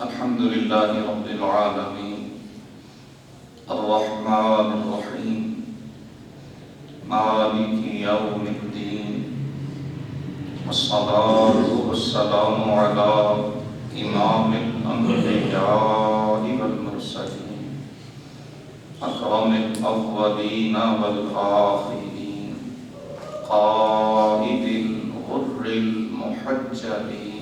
الحمد لله رب العالمين الرحمن الرحيم مالك يوم الدين والصلاة والسلام على إمام الأنبياء والمرسلين أكرم الأولين والآخرين قائد الغر المحجلين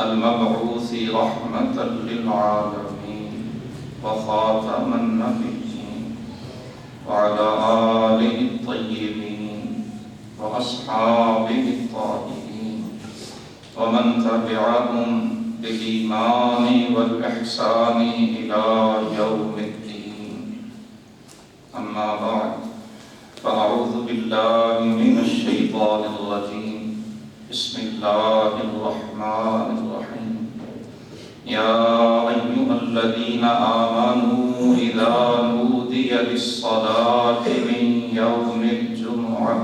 المبعوث رحمة للعالمين وخاتم النبيين وعلى آله الطيبين وأصحابه الطاهرين ومن تبعهم بالإيمان والإحسان إلى يوم الدين. أما بعد فأعوذ بالله من الشيطان الرجيم. بسم الله الرحمن الرحيم. يا أيها الذين آمنوا إذا نودي للصلاة من يوم الجمعة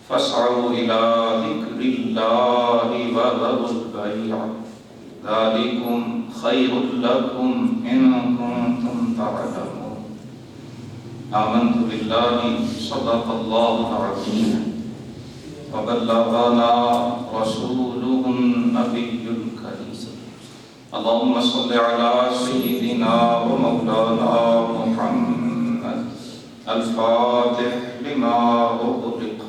فاسعوا إلى ذكر الله وذروا البيع ذلكم خير لكم إن كنتم تعلمون. آمنت بالله صدق الله العظيم وبلغنا رسوله النبي الكريم. اللهم صل على سيدنا ومولانا محمد الفاتح لما أغلق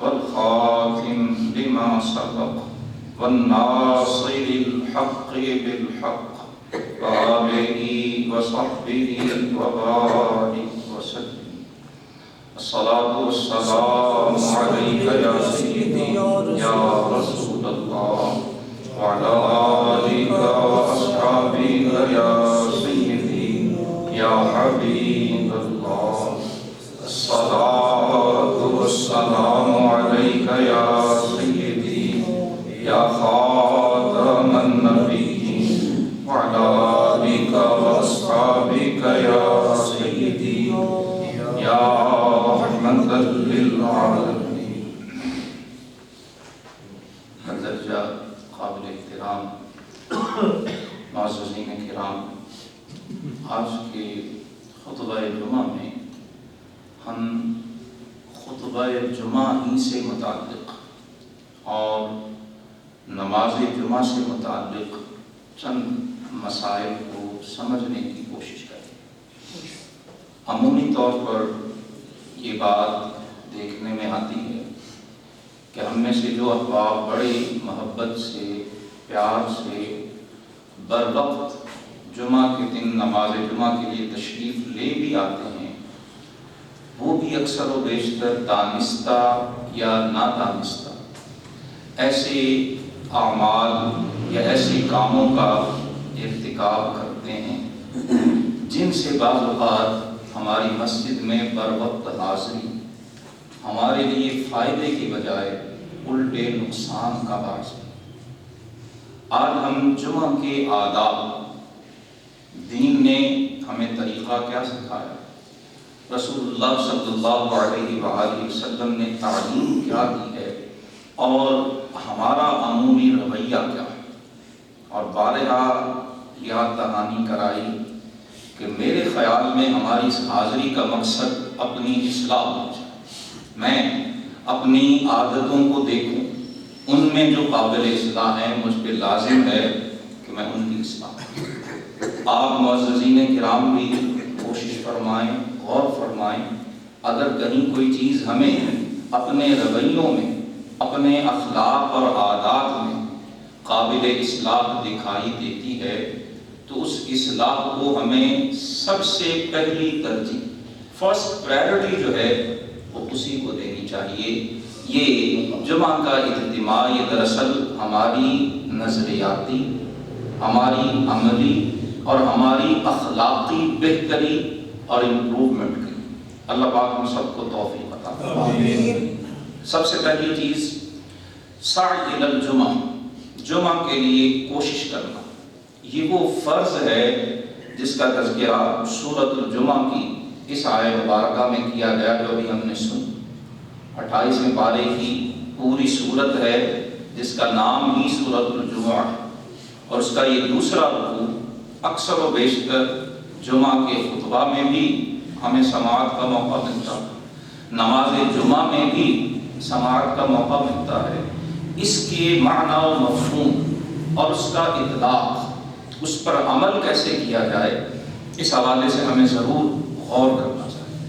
والخاتم لما سبق والناصر الحق بالحق وآله وصحبه وبارك وسلم. الصلاة والسلام عليك يا سيدي يا رسول الله وعلى آلك وأصحابك يا سيدي يا حبيب الله. الصلاة والسلام عليك يا سيدي يا خاتم النبيين وعلى آلك وأصحابك يا سيدي يا رحمة للعالمين. مندرجہ قابل احترام معززین کرام، آج کے خطبہ جمعہ میں ہم خطبہ جمعہ ہی سے متعلق اور نماز جمعہ سے متعلق چند مسائل کو سمجھنے کی کوشش کریں. عمومی طور پر یہ بات دیکھنے میں آتی ہے کہ ہم میں سے جو احباب بڑی محبت سے پیار سے بر وقت جمعہ کے دن نماز جمعہ کے لیے تشریف لے بھی آتے ہیں، وہ بھی اکثر و بیشتر دانستہ یا نادانستہ ایسے اعمال یا ایسے کاموں کا ارتکاب کرتے ہیں جن سے بعض اوقات ہماری مسجد میں بر وقت حاضری ہمارے لیے فائدے کی بجائے الٹے نقصان کا باعث ہے. آج ہم جمعہ کے آداب، دین نے ہمیں طریقہ کیا سکھایا، رسول اللہ صلی اللہ علیہ وآلہ وسلم نے تعلیم کیا دی ہے اور ہمارا عمومی رویہ کیا ہے. اور بارہا یاد دہانی کرائی کہ میرے خیال میں ہماری اس حاضری کا مقصد اپنی اصلاح ہو جائے. میں اپنی عادتوں کو دیکھوں، ان میں جو قابل اصلاح ہیں مجھ پہ لازم ہے کہ میں ان کی اصلاح کروں. آپ معززین کرام بھی کوشش فرمائیں، غور فرمائیں، اگر کہیں کوئی چیز ہمیں اپنے رویوں میں، اپنے اخلاق اور عادات میں قابل اصلاح دکھائی دیتی ہے تو اس اصلاح کو ہمیں سب سے پہلی ترجیح، فرسٹ پرائرٹی جو ہے وہ اسی کو دینی چاہیے. یہ جمعہ کا اجتماع یہ دراصل ہماری نظریاتی، ہماری عملی اور ہماری اخلاقی بہتری اور امپروومنٹ کی اللہ پاک ہم سب کو توفیق عطا فرمائے. سب سے پہلی چیز سعی الی الجمعہ، جمعہ کے لیے کوشش کرنا. یہ وہ فرض ہے جس کا تذکرہ سورۃ الجمعہ کی اس آیہ مبارکہ میں کیا گیا جو ابھی ہم نے سن. 28ویں پارے کی پوری صورت ہے جس کا نام ہی سورۃ الجمعہ اور اس کا یہ دوسرا رکوع اکثر و بیشتر جمعہ کے خطبہ میں بھی ہمیں سماعت کا موقع ملتا ہے، نماز جمعہ میں بھی سماعت کا موقع ملتا ہے۔ اس کے معنی و مفہوم اور اس کا اطلاق، اس پر عمل کیسے کیا جائے، اس حوالے سے ہمیں ضرور غور کرنا چاہیے۔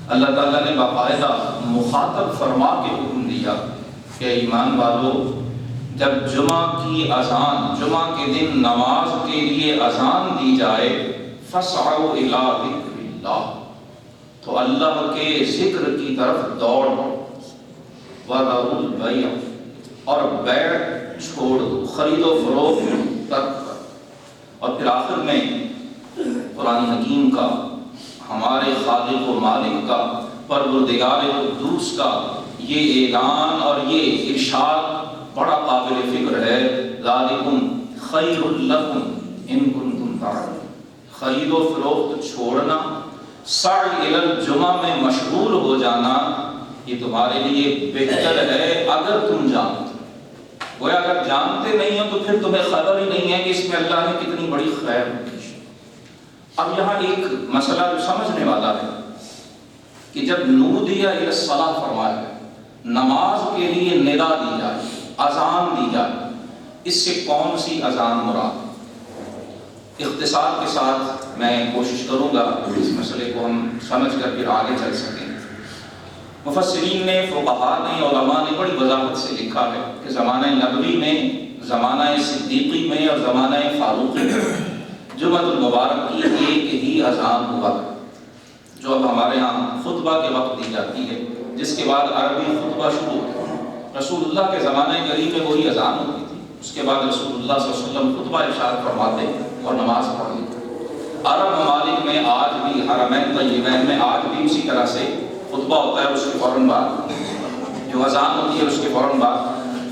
اللہ تعالیٰ نے باقاعدہ مخاطب فرما کے حکم دیا کہ ایمان والو، جب جمعہ کی اذان، جمعہ کے دن نماز کے لیے اذان دی جائے، فَاسْعَوْا إِلَىٰ ذِكْرِ اللَّهِ، تو اللہ کے ذکر کی طرف دوڑ، وَذَرُوا الْبَيْعَ، اور بیع چھوڑ دو، خرید و فروخت ترک کر۔ اور پھر آخر میں قرآن حکیم کا، ہمارے خالق و مالک کا، پروردگار قدوس کا یہ اعلان اور یہ ارشاد بڑا قابل فکر ہے، ذالکم خیر لکم ان کنتم تعلمون۔ خرید و فروخت چھوڑنا، سعی الی الجمعہ میں مشغول ہو جانا، یہ تمہارے لیے بہتر ہے اگر تم جانتے ہو۔ وہ اگر جانتے نہیں ہو تو پھر تمہیں خبر ہی نہیں ہے کہ اس میں اللہ نے کتنی بڑی خیر کی۔ اب یہاں ایک مسئلہ جو سمجھنے والا ہے کہ جب نودی الی الصلاۃ فرمایا ہے، نماز کے لیے ندا دی جائے، اذان دی جائے، اس سے کون سی اذان مراد ہے؟ اختصار کے ساتھ میں کوشش کروں گا اس مسئلے کو ہم سمجھ کر پھر آگے چل سکیں۔ مفسرین نے، فقہاء نے، علماء نے بڑی وضاحت سے لکھا ہے کہ زمانہ نبوی میں، زمانہ صدیقی میں اور زمانہ فاروقی میں جمعۃ المبارک کی ایک ہی اذان ہوا کرتی، جو اب ہمارے ہاں خطبہ کے وقت دی جاتی ہے، جس کے بعد عربی خطبہ شروع ہوتا ہے۔ رسول اللہ کے زمانہ قریب میں وہی اذان ہوتی تھی، اس کے بعد رسول اللہ صلی اللہ علیہ وسلم خطبہ ارشاد فرماتے اور نماز پڑھ لیتے۔ عرب ممالک میں آج بھی، حرمین طیبین میں آج بھی اسی طرح سے خطبہ ہوتا ہے، اس کے فوراً بعد جو اذان ہوتی ہے اس کے فوراً بعد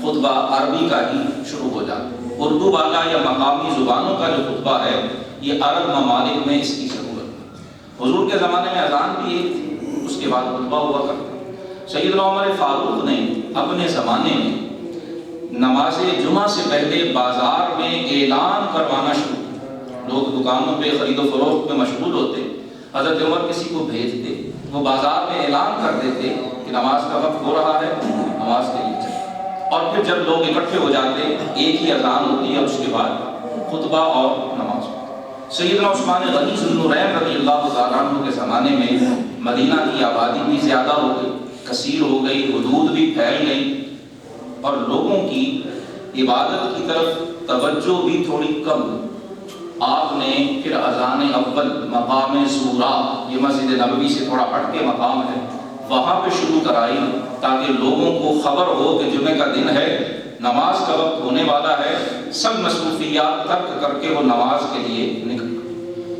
خطبہ عربی کا ہی شروع ہو جاتا ہے۔ اردو والا یا مقامی زبانوں کا جو خطبہ ہے یہ عرب ممالک میں اس کی ضرورت ہے۔ حضور کے زمانے میں اذان بھی ایک تھی، اس کے بعد خطبہ ہوا کرتا۔ سیدنا عمر فاروق نے اپنے زمانے میں نماز جمعہ سے پہلے بازار میں اعلان کروانا شروع کیا۔ لوگ دکانوں پہ خرید و فروخت میں مشغول ہوتے، حضرت عمر کسی کو بھیجتے، وہ بازار میں اعلان کر دیتے کہ نماز کا وقت ہو رہا ہے، نماز کے لیے چلیں۔ اور پھر جب لوگ اکٹھے ہو جاتے، ایک ہی اذان ہوتی ہے، اس کے بعد خطبہ اور نماز۔ سیدنا عثمان غنی ذو النورین رضی اللہ تعالیٰ عنہ کے زمانے میں مدینہ کی آبادی بھی زیادہ ہو گئی، کثیر ہو گئی، حدود بھی پھیل گئی، اور لوگوں کی عبادت کی طرف توجہ بھی تھوڑی کم ہوئی۔ آپ نے پھر اذان اول مقام زورا، یہ مسجد نبوی سے تھوڑا ہٹ کے مقام ہے، وہاں پہ شروع کرائی تاکہ لوگوں کو خبر ہو کہ جمعہ کا دن ہے، نماز کا وقت ہونے والا ہے، سب مصروفیات ترک کر کے وہ نماز کے لیے نکل۔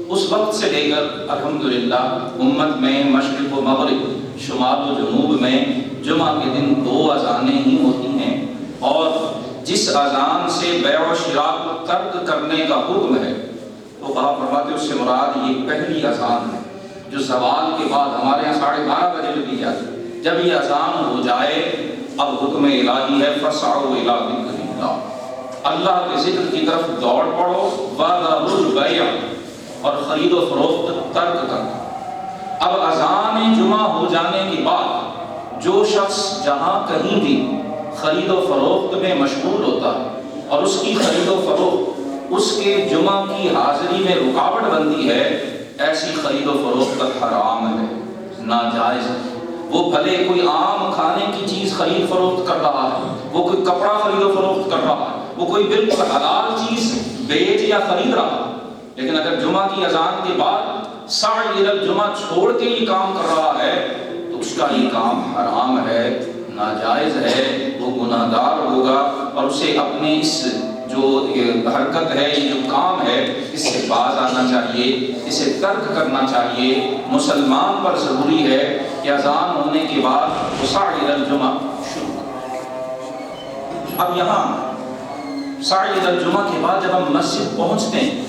اس وقت سے لے کر الحمدللہ امت میں مشرق و مغرب، شمال و جنوب میں جمعہ کے دن 2 اذانیں ہی ہوتی ہیں، اور جس اذان سے بیع و شراء کو ترک کرنے کا حکم ہے وہ کہا فرماتے اس سے مراد یہ پہلی اذان ہے جو زوال کے بعد ہمارے یہاں 12:30 بجے دی جاتی ہے۔ جب یہ اذان ہو جائے اب حکم الہی ہے فَاسْعَوْا إِلَىٰ ذِكْرِ اللَّهِ، اللہ کے ذکر کی طرف دوڑ پڑو، وَذَرُوا الْبَيْعَ، اور خرید و فروخت ترک کر۔ اب اذان جمعہ ہو جانے کے بعد جو شخص جہاں کہیں بھی خرید و فروخت میں مشغول ہوتا ہے اور اس کی خرید و فروخت اس کے جمعہ کی حاضری میں رکاوٹ بنتی ہے، ایسی خرید و فروخت حرام ہے، ناجائز ہے۔ وہ بھلے کوئی عام کھانے کی چیز خرید فروخت کر رہا ہے، وہ کوئی کپڑا خرید و فروخت کر رہا ہے، وہ کوئی بالکل حلال چیز بیچ یا خرید رہا ہے، لیکن اگر جمعہ کی اذان کے بعد سعی الی الجمعہ چھوڑ کے یہ کام کر رہا ہے تو اس کا یہ کام حرام ہے، ناجائز ہے، وہ گناہ گار ہوگا، اور اسے اپنے اس جو حرکت ہے، یہ جو کام ہے، اس سے باز آنا چاہیے، اسے ترک کرنا چاہیے۔ مسلمان پر ضروری ہے کہ اذان ہونے کے بعد سعی الی الجمعہ شروع کریں۔ اب یہاں سعی الی الجمعہ کے بعد جب ہم مسجد پہنچتے ہیں،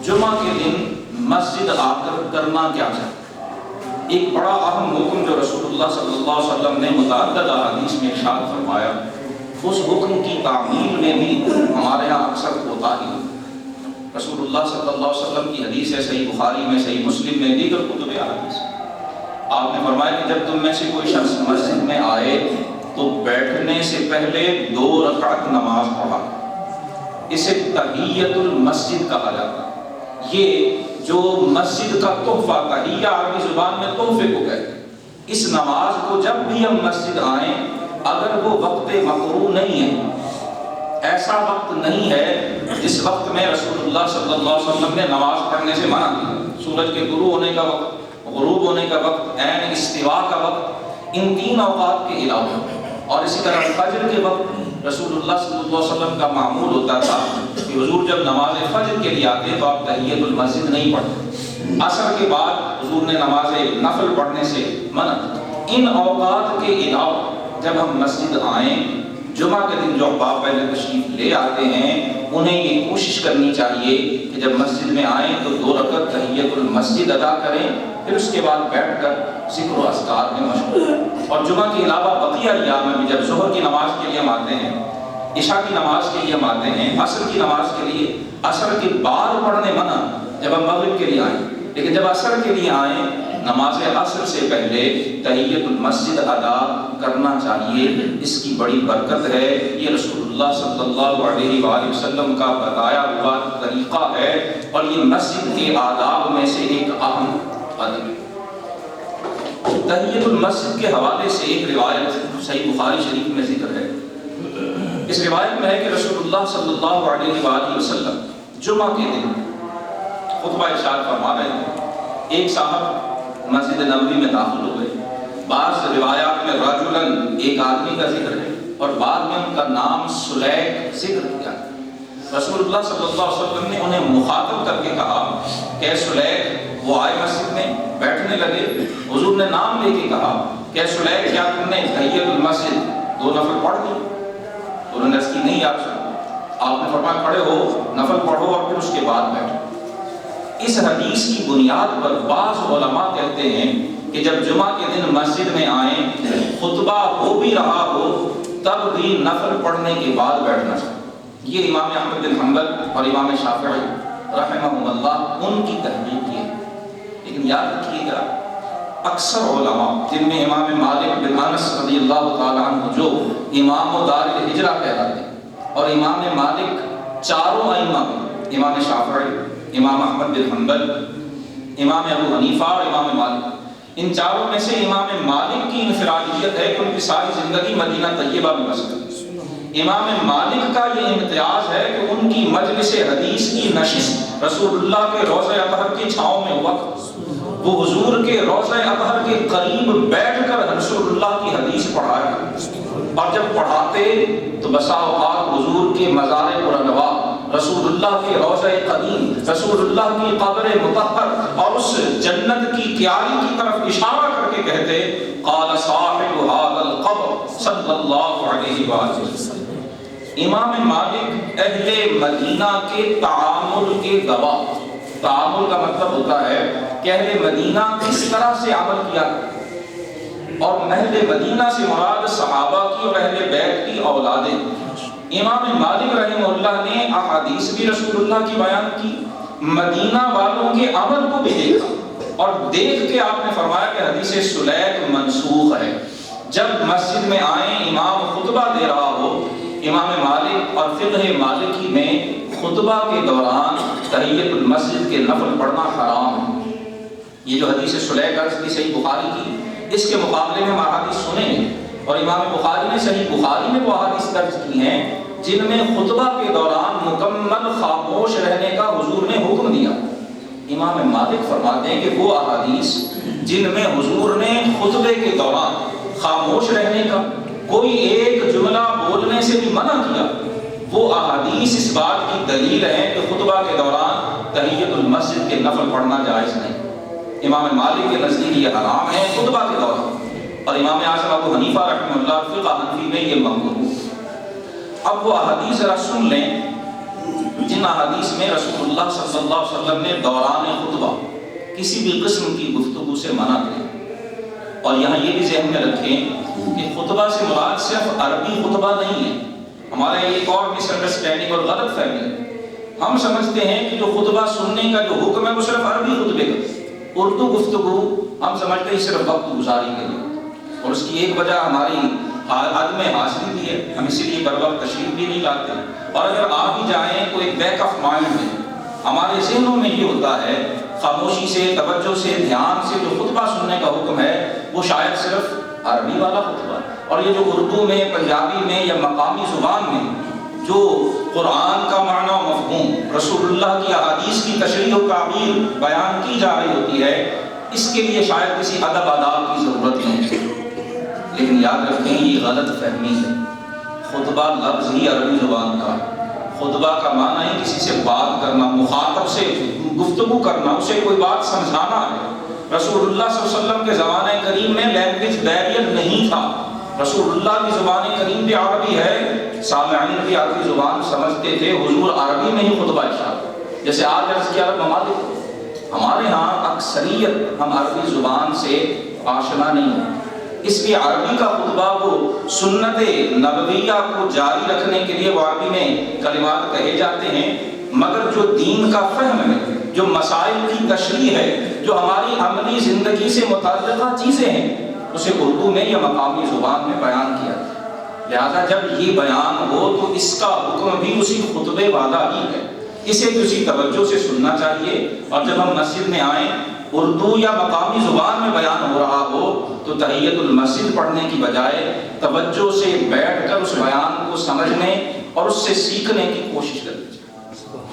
جمعہ کے دن مسجد آ کر کرنا کیا چاہیے؟ ایک بڑا اہم حکم جو رسول اللہ صلی اللہ علیہ وسلم نے متعدد احادیث میں ارشاد فرمایا اس حکم کی تعمیل میں بھی ہمارے یہاں اکثر کوتاہی ہے۔ رسول اللہ صلی اللہ علیہ وسلم کی حدیث ہے صحیح بخاری میں، صحیح مسلم میں، دیگر کتب احادیث، آپ نے فرمایا کہ جب تم میں سے کوئی شخص مسجد میں آئے تو بیٹھنے سے پہلے 2 رکعت نماز پڑھا، اسے تحیۃ المسجد کہا جاتا ہے۔ یہ جو مسجد کا تحفہ، تحیہ عربی زبان میں تحفے کو کہتے ہیں، اس نماز کو جب بھی ہم مسجد آئیں، اگر وہ وقت مکروہ نہیں ہے، ایسا وقت نہیں ہے جس وقت میں رسول اللہ صلی اللہ علیہ وسلم نے نماز پڑھنے سے منع کیا، سورج کے طلوع ہونے کا وقت، غروب ہونے کا وقت، عین استوا کا وقت، ان 3 اوقات کے علاوہ، اور اسی طرح فجر کے وقت رسول اللہ صلی اللہ علیہ وسلم کا معمول ہوتا تھا کہ حضور جب نماز فجر کے لیے آتے تو آپ تحیۃ المسجد نہیں پڑھتے، عصر کے بعد حضور نے نماز نفل پڑھنے سے منع۔ ان اوقات کے علاوہ جب ہم مسجد آئیں، جمعہ کے دن جو احباب پہلے تشریف لے آتے ہیں، انہیں یہ کوشش کرنی چاہیے کہ جب مسجد میں آئیں تو 2 رکعت تحیۃ المسجد ادا کریں، پھر اس کے بعد بیٹھ کر ذکر و اذکار میں مشغول۔ اور جمعہ کے علاوہ بقیہ ایام میں بھی جب ظہر کی نماز کے لیے ہم آتے ہیں، عشاء کی نماز کے لیے ہم آتے ہیں، عصر کی نماز کے لیے، عصر کے بعد پڑھنے منع جب ہم مغرب کے لیے آئیں، لیکن جب عصر کے لیے آئیں نماز عصر سے پہلے تحیۃ المسجد ادا کرنا چاہیے۔ اس کی بڑی برکت ہے، یہ رسول اللہ صلی اللہ علیہ وآلہ وسلم کا بتایا ہوا طریقہ ہے، اور یہ مسجد کے آداب میں سے ایک اہم ادب ہے۔ تحیۃ المسجد کے حوالے سے ایک روایت صحیح بخاری شریف میں ذکر ہے۔ اس روایت میں ہے کہ رسول اللہ صلی اللہ علیہ وآلہ وسلم جمعہ کے دن خطبہ ارشاد فرما رہے تھے، ایک صاحب مسجد نبوی میں داخل ہو گئے، بعض روایات میں رجلاً ایک آدمی کا ذکر ہے، اور بعد میں ان کا نام سلیک ذکر کیا۔ رسول اللہ صلی اللہ علیہ وسلم نے انہیں مخاطب کر کے کہا کہ سلیک، وہ آئے مسجد میں بیٹھنے لگے، حضور نے نام لے کے کہا کہ سلیک کیا تم نے تحیۃ المسجد 2 نفل پڑھ دی؟ انہوں نے عرض کی نہیں یا رسول اللہ۔ آپ نے فرمایا کھڑے ہو، نفل پڑھو اور پھر اس کے بعد بیٹھو۔ اس حدیث کی بنیاد پر بعض علماء کہتے ہیں کہ جب جمعہ کے دن مسجد میں آئیں، خطبہ ہو بھی رہا ہو تب بھی نفل پڑھنے کے بعد بیٹھنا چاہیے۔ یہ امام احمد بن حنبل اور امام شافعی رحمہم اللہ ان کی تحقیق کی ہے، لیکن یاد رکھیے گا اکثر علماء جن میں امام مالک بن انس رضی اللہ تعالیٰ عنہ جو امام و دار الہجرہ کہلاتے ہیں، اور امام مالک چاروں ائمہ میں، امام شافعی، امام احمد بن حنبل، امام ابو حنیفہ اور امام مالک، ان چاروں میں سے امام مالک کی انفرادیت ہے کہ ان کی ساری زندگی مدینہ طیبہ میں بس گئی۔ امام مالک کا یہ امتیاز ہے کہ ان کی مجلس حدیث کی نشست رسول اللہ کے روضہ اطہر کی چھاؤں میں ہوا، وہ حضور کے روضہ اطہر کے قریب بیٹھ کر رسول اللہ کی حدیث پڑھایا، اور جب پڑھاتے تو بسا اوقات حضور کے مزار پرانوا، رسول اللہ کے روضہ قدیم، رسول اللہ کی قبر مطہر اور اس جنت کی کیاری کی طرف اشارہ کر کے کہتے قال صاحب هذا القبر صلی اللہ علیہ وآلہ وسلم۔ امام مالک اہل مدینہ کے تعامل کے گواہ، تعامل کا مطلب ہوتا ہے کہ اہل مدینہ کس طرح سے عمل کیا، اور اہل مدینہ سے مراد صحابہ کی اور اہل بیت کی اولادیں۔ امام مالک رحمہ اللہ نے احادیث بھی رسول اللہ کی بیان کی، مدینہ والوں کے عمل کو بھی دیکھا، اور دیکھ کے آپ نے فرمایا کہ حدیث سلیک منسوخ ہے۔ جب مسجد میں آئیں امام خطبہ دے رہا ہو، امام مالک اور فقہ مالکی میں خطبہ کے دوران تحیۃ المسجد کے نفل پڑھنا حرام ہے۔ یہ جو حدیث سلیک عرض کی صحیح بخاری کی، اس کے مقابلے میں ہم احادیث سنیں گے، اور امام بخاری نے صحیح بخاری میں وہ احادیث درج کی ہیں جن میں خطبہ کے دوران مکمل خاموش رہنے کا حضور نے حکم دیا۔ امام مالک فرماتے ہیں کہ وہ احادیث جن میں حضور نے خطبے کے دوران خاموش رہنے کا، کوئی ایک جملہ بولنے سے بھی منع کیا، وہ احادیث اس بات کی دلیل ہے کہ خطبہ کے دوران تحیۃ المسجد کے نفل پڑھنا جائز نہیں۔ امام مالک کے نزدیک یہ حرام ہے خطبہ کے دوران، اور امام اعظم ابو حنیفہ رحمہ اللہ فقہ حنفی میں یہ مقبول۔ اب وہ احادیث ذرا سن لیں جن احادیث میں رسول اللہ صلی اللہ علیہ وسلم نے دوران خطبہ کسی بھی قسم کی گفتگو سے منع کیا۔ اور یہاں یہ بھی ذہن میں رکھیں کہ خطبہ سے مراد صرف عربی خطبہ نہیں ہے، ہمارے ایک اور مس انڈرسٹینڈنگ اور غلط فہمی ہے، ہم سمجھتے ہیں کہ جو خطبہ سننے کا جو حکم ہے وہ صرف عربی خطبے کا، اردو گفتگو ہم سمجھتے ہیں صرف وقت گزاری کے لیے، اور اس کی ایک وجہ ہماری عدم حاضری بھی ہے، ہم اسی لیے بر وقت تشریف بھی نہیں لاتے، اور اگر آ بھی جائیں تو ایک بیک آف مائنڈ میں ہمارے ذہنوں میں یہ ہوتا ہے، خاموشی سے، توجہ سے، دھیان سے جو خطبہ سننے کا حکم ہے وہ شاید صرف عربی والا خطبہ ہے، اور یہ جو اردو میں، پنجابی میں یا مقامی زبان میں جو قرآن کا معنی و مفہوم، رسول اللہ کی احادیث کی تشریح و تعبیر بیان کی جا رہی ہوتی ہے، اس کے لیے شاید کسی ادب آداب کی ضرورت نہیں ہے، لیکن یاد رکھیں یہ غلط فہمی ہے۔ خطبہ لفظ ہی عربی زبان کا ہے، خطبہ کا معنی ہی کسی سے بات کرنا، مخاطب سے گفتگو کرنا، اسے کوئی بات سمجھانا ہے۔ رسول اللہ صلی اللہ علیہ وسلم کے زمانہ کریم میں لینگویج بیریئر نہیں تھا، رسول اللہ کی زبان کریم بھی عربی ہے، سامعین بھی عربی زبان سمجھتے تھے، حضور عربی میں ہی خطبہ ارشاد، جیسے آج عرض کیا عرب ممالک، ہمارے ہاں اکثریت ہم عربی زبان سے آشنا نہیں ہیں، اس لیے عربی کا خطبہ وہ سنت نبویہ کو جاری رکھنے کے لیے وہ عربی میں کلمات کہے جاتے ہیں، مگر جو دین کا فہم ہے، جو مسائل کی تشریح ہے، جو ہماری عملی زندگی سے متعلقہ چیزیں ہیں، اسے اردو میں یا مقامی زبان میں بیان کیا ہے۔ لہذا جب یہ بیان ہو تو اس کا حکم بھی اسی خطبے والا ہی ہے، اسے کسی توجہ سے سننا چاہیے، اور جب ہم مسجد میں آئیں اردو یا مقامی زبان میں بیان ہو رہا ہو تو تحیت المسجد پڑھنے کی بجائے توجہ سے بیٹھ کر اس بیان کو سمجھنے اور اس سے سیکھنے کی کوشش کرنی چاہیے۔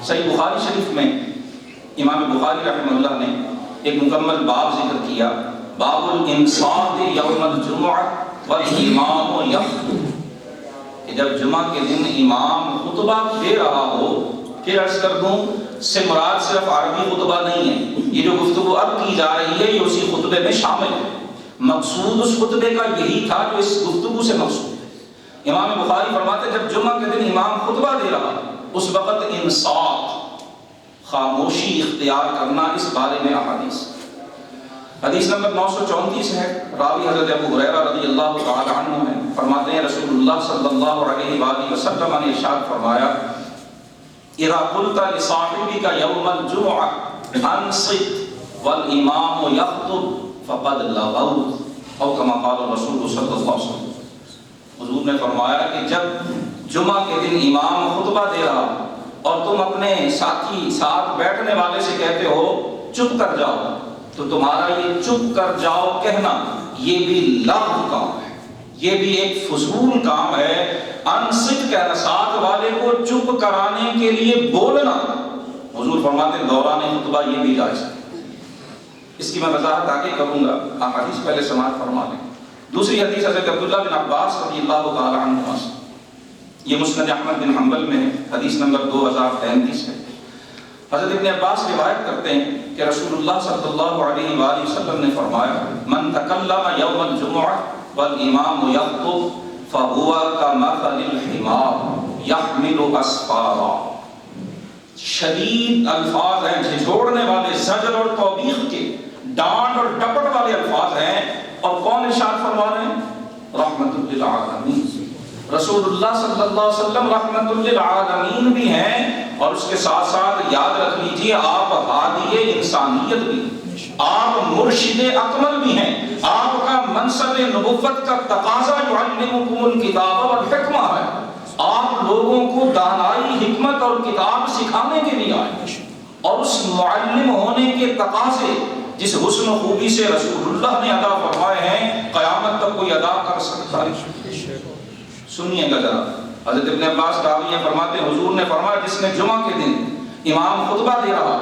صحیح بخاری شریف میں امام بخاری رحمہ اللہ نے ایک مکمل باب ذکر کیا، باب الانصات یوم الجمعہ والامام یخطب، کہ جب جمعہ کے دن امام خطبہ دے رہا ہو، پھر عرض کر دوں سے مراد صرف عربی خطبہ نہیں ہے، یہ جو گفتگو اب کی جا رہی ہے یہ اسی خطبے میں شامل ہے، مقصود اس خطبے کا یہی تھا جو اس گفتگو سے مقصود ہے۔ امام بخاری فرماتے جب جمعہ کے دن امام خطبہ دے رہا اس وقت انصات، خاموشی اختیار کرنا، اس بارے میں احادیث۔ حدیث نمبر 934 ہے، راوی حضرت ابو ہریرہ رضی اللہ تعالی عنہ ہے، فرماتے ہیں رسول اللہ صلی اللہ علیہ وآلہ وسلم نے ارشاد فرمایا اذا قلت لصاحبك يوم الجمعة انصت والامام يخطب فقد لغوت او كما قال الرسول صلی اللہ علیہ وسلم۔ حضور نے فرمایا کہ جب جمعہ کے دن امام خطبہ دے رہا اور تم اپنے ساتھی ساتھ بیٹھنے والے سے کہتے ہو چپ کر جاؤ، تو تمہارا یہ چپ کر جاؤ کہنا یہ بھی لغو کام ہے، یہ بھی ایک فضول کام ہے۔ انصت کہنا، ساتھ والے کو چپ کرانے کے لیے بولنا، حضور فرماتے ہیں دوران خطبہ یہ بھی جائز ہے۔ اس کی میں وضاحت آگے کروں گا، آپ حدیث پہلے سماعت فرما لیں۔ دوسری حدیث حضرت عبداللہ بن عباس رضی اللہ تعالی عنہ، یہ مسند احمد بن حنبل میں ہے، حدیث نمبر 2033 ہے۔ حضرت ابن عباس روایت کرتے ہیں کہ رسول اللہ صلی اللہ علیہ وآلہ وسلم نے فرمایا من تکلم یوم الجمعہ والامام یخطب فہو کمثل الحمار یحمل اسفارا۔ شدید الفاظ ہیں، جھنجھوڑنے والے، زجر اور توبیخ کے، ڈانٹ اور ڈپٹ والے الفاظ ہیں، اور کون ارشاد فرما رہے ہیں؟ رحمت للعالمین، رسول اللہ صلی اللہ علیہ وسلم رحمت للعالمین بھی ہیں، اور اس کے ساتھ ساتھ یاد رکھ لیجئے آپ ہادی انسانیت بھی، آپ مرشد اکمل بھی ہیں، آپ کا منصب نبوت کا تقاضا یعلمکم الکتاب والحکمہ ہے، آپ لوگوں کو دانائی، حکمت اور کتاب سکھانے کے لیے آئے، اور اس معلم ہونے کے تقاضے جس حسن و خوبی سے رسول اللہ نے ادا فرمائے ہیں قیامت تک کوئی ادا کر سکتا ہے۔ سنیے گا ذرا، حضرت ابن عباس راوی فرماتے ہیں حضور نے فرمایا جس نے جمعہ کے دن امام خطبہ دے رہا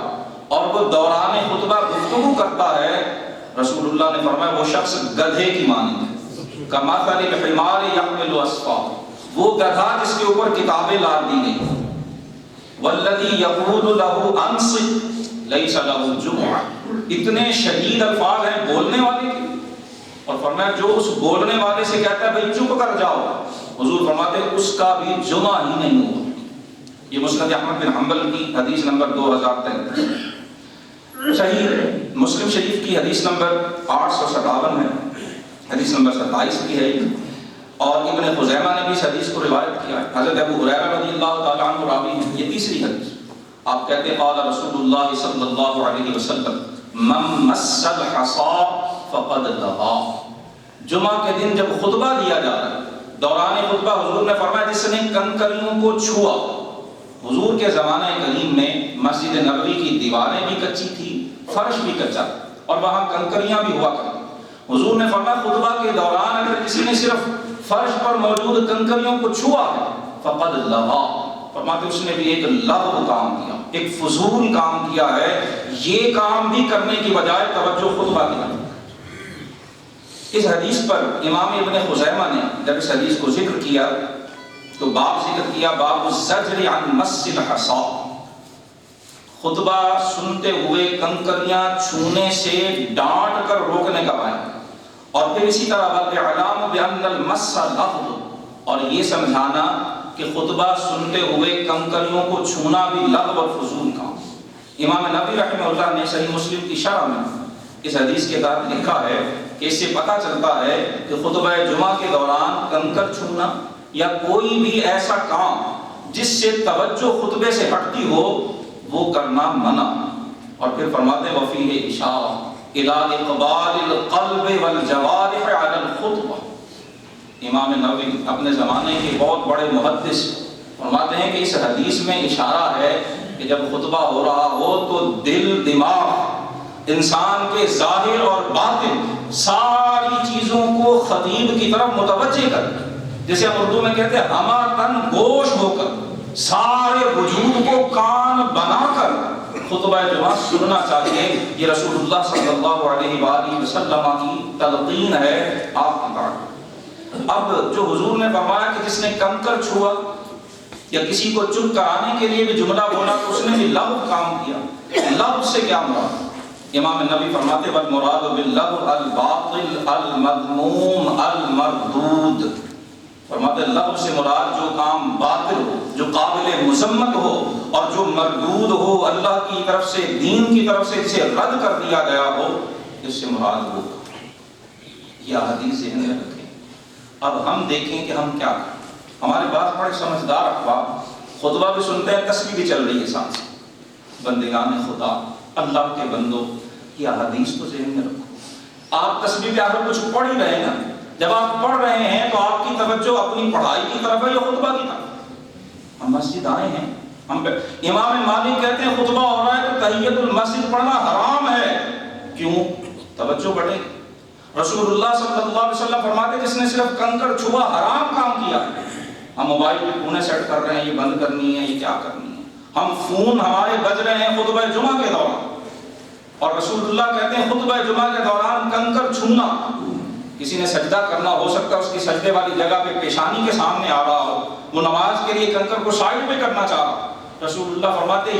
اور وہ دوران خطبہ گفتگو کرتا ہے، رسول اللہ نے فرمایا وہ شخص گدھے کی مانند ہے، کمثل الحمار یحمل اسفارا، وہ گدھا جس کے اوپر کتابیں لاد دی گئی، والذی یقول له انصت لیس له جمعہ، اتنے شدید الفاظ ہیں بولنے والے کے، اور فرمایا جو اس بولنے والے سے کہتا ہے بھئی چپ کر جاؤ، حضور فرماتے ہیں اس کا بھی جمعہ ہی نہیں ہوگا۔ یہ مسند احمد بن حنبل کی حدیث نمبر 2033، صحیح مسلم شریف کی حدیث نمبر 857 ہے، حدیث نمبر 27 کی ہے، اور ابن خزیمہ نے بھی اس حدیث کو روایت کیا ہے. حضرت ابو ہریرہ رضی اللہ تعالیٰ عنہ راوی ہیں. یہ تیسری حدیث. آپ کہتے ہیں قال رسول اللہ صلی اللہ علیہ وسلم من مس الحصا فقد لغا. جمعہ کے دن جب خطبہ دیا جا رہا ہے، دوران خطبہ حضور نے فرمایا جس نے کنکریوں کو چھوا. حضور کے زمانہ کریم میں مسجد نبوی کی دیواریں بھی کچی تھی، فرش بھی کچا اور وہاں کنکریاں بھی ہوا کرتی. حضور نے فرمایا خطبہ کے دوران اگر کسی نے صرف فرش پر موجود کنکریوں کو چھوا ہے فقد لغا، فرماتے اس نے بھی ایک لغو کام کیا، ایک فضول کام کیا ہے. یہ کام بھی کرنے کی بجائے توجہ خطبہ کی طرف. اس حدیث پر امام ابن خزیمہ نے جب اس حدیث کو ذکر کیا تو باب ذکر کیا باب الزجر عن مس الحصا. خطبہ سنتے ہوئے کنکریاں چھونے سے ڈانٹ کر روکنے کا بیان. اور پھر اسی طرح والاعلام بان المس لغو، اور یہ سمجھانا کہ خطبہ سنتے ہوئے کنکریوں کو چھونا بھی لغو اور فضول کام. امام نبوی رحمہ اللہ نے صحیح مسلم کی شرح میں اس حدیث کے تحت لکھا ہے کہ اس سے پتہ چلتا ہے کہ خطبہ جمعہ کے دوران کنکر چھونا یا کوئی بھی ایسا کام جس سے توجہ خطبے سے ہٹتی ہو وہ کرنا منع. اور پھر فرماتے ہیں وفیہ اشارہ الی اقبال القلب والجوارح علی الخطبہ. امام نووی اپنے زمانے کے بہت بڑے محدث فرماتے ہیں کہ اس حدیث میں اشارہ ہے کہ جب خطبہ ہو رہا ہو تو دل دماغ انسان کے ظاہر اور باطن ساری چیزوں کو خطیب کی طرف متوجہ کر، جیسے ہم اردو میں کہتے ہیں ہما تن گوش ہو کر، سارے وجود کو کان بنا کر خطبہ جمعہ سننا چاہیے. یہ رسول اللہ صلی اللہ علیہ وآلہ وسلم کی تلقین ہے آپ کی بات. اب جو حضور نے فرمایا کہ جس نے کنکر چھوا یا کسی کو چپ کرانے کے لیے بھی جملہ بولا تو اس نے بھی لغو کام کیا. لغو سے کیا مراد؟ امام نبی فرماتے والمراد باللغو الباطل المذموم المردود. فرماتے لغو سے مراد جو کام باطل ہو، جو قابل مذمت ہو اور جو مردود ہو، اللہ کی طرف سے، دین کی طرف سے جسے رد کر دیا گیا ہو، اس سے مراد ہو. یہ حدیث ذہن میں رکھیں. اب ہم دیکھیں کہ ہم کیا کریں. ہمارے پاس بڑے سمجھدار احباب خطبہ بھی سنتے ہیں، تسبیح بھی چل رہی ہے ساتھ. بندگان خدا، اللہ کے بندو، یہ حدیث تو ذہن میں رکھو. آپ تسبیح پہ اگر کچھ پڑھ ہی رہے ہیں نا، جب آپ پڑھ رہے ہیں تو آپ کی توجہ اپنی پڑھائی کی طرف ہے یا خطبہ کی طرف؟ ہم مسجد آئے ہیں، ہم امام مالک کہتے ہیں خطبہ ہو رہا ہے تو تحیۃ المسجد پڑھنا حرام ہے. کیوں؟ توجہ بڑھے. رسول اللہ صلی اللہ علیہ وسلم فرماتے جس نے صرف کنکر چھوا حرام کام کیا. ہم موبائل پہ کونے سیٹ کر رہے ہیں، یہ بند کرنی ہے، یہ کیا کرنی ہے. ہم فون ہمارے بج رہے ہیں خطبہ جمعہ کے دوران، اور رسول اللہ کہتے ہیں خطبہ جمعہ کے دوران کنکر چھونا. کسی نے سجدہ کرنا، ہو سکتا ہے اس کی سجدے والی جگہ پہ پیشانی کے سامنے آ رہا ہو، وہ نماز کے لیے کنکر کو سائڈ پہ کرنا چاہ رہا. رسول اللہ فرماتے